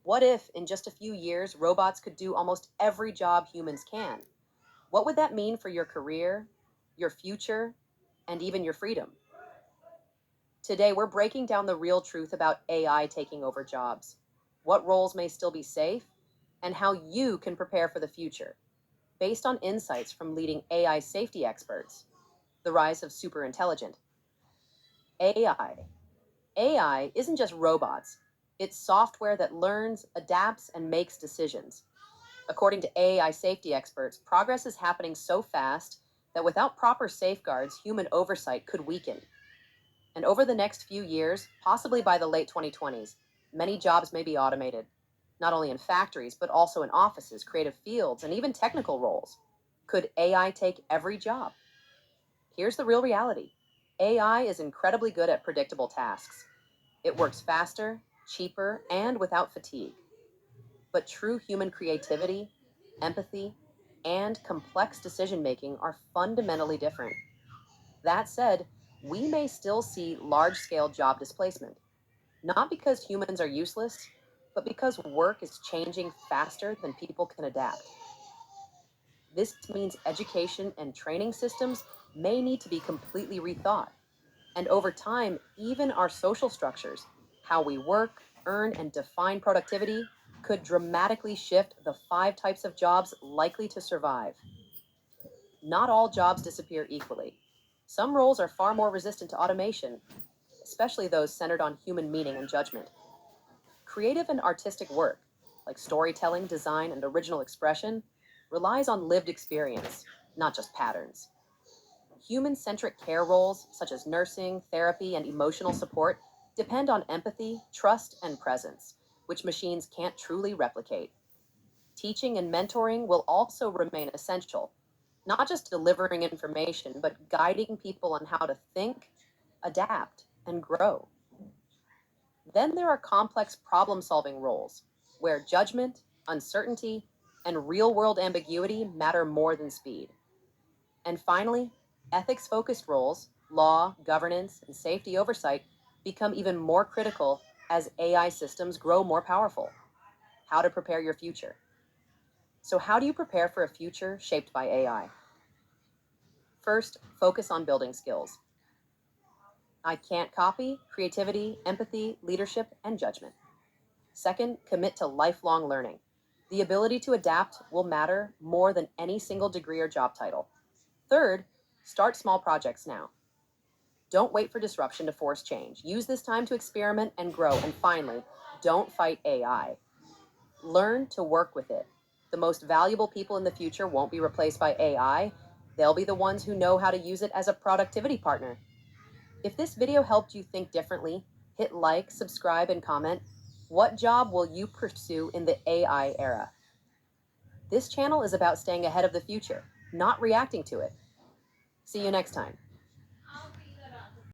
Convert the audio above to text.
What if, in just a few years, robots could do almost every job humans can? What would that mean for your career, your future, and even your freedom? Today, we're breaking down the real truth about AI taking over jobs, what roles may still be safe, and how you can prepare for the future, based on insights from leading AI safety experts. The rise of superintelligent AI. AI isn't just robots, it's software that learns, adapts, and makes decisions. According to AI safety experts, progress is happening so fast that without proper safeguards, human oversight could weaken. And over the next few years, possibly by the late 2020s, many jobs may be automated, not only in factories, but also in offices, creative fields, and even technical roles. Could AI take every job? Here's the real reality. AI is incredibly good at predictable tasks. It works faster, cheaper, and without fatigue. But true human creativity, empathy, and complex decision making are fundamentally different. That said, we may still see large scale job displacement, not because humans are useless, but because work is changing faster than people can adapt. This means education and training systems may need to be completely rethought. And over time, even our social structures, how we work, earn, and define productivity, could dramatically shift the five types of jobs likely to survive. Not all jobs disappear equally. Some roles are far more resistant to automation, especially those centered on human meaning and judgment. Creative and artistic work, like storytelling, design, and original expression, relies on lived experience, not just patterns. Human-centric care roles, such as nursing, therapy, and emotional support, depend on empathy, trust, and presence, which machines can't truly replicate. Teaching and mentoring will also remain essential, not just delivering information, but guiding people on how to think, adapt, and grow. Then there are complex problem-solving roles, where judgment, uncertainty, and real-world ambiguity matter more than speed. And finally, ethics focused roles, law, governance, and safety oversight, become even more critical as AI systems grow more powerful. How to prepare your future. So, how do you prepare for a future shaped by AI? First, focus on building skills. I can't copy, creativity, empathy, leadership, and judgment. Second, commit to lifelong learning. The ability to adapt will matter more than any single degree or job title. Third, start small projects now. Don't wait for disruption to force change. Use this time to experiment and grow. And finally, don't fight AI. Learn to work with it. The most valuable people in the future won't be replaced by AI. They'll be the ones who know how to use it as a productivity partner. If this video helped you think differently, hit like, subscribe, and comment. What job will you pursue in the AI era? This channel is about staying ahead of the future, not reacting to it. See you next time.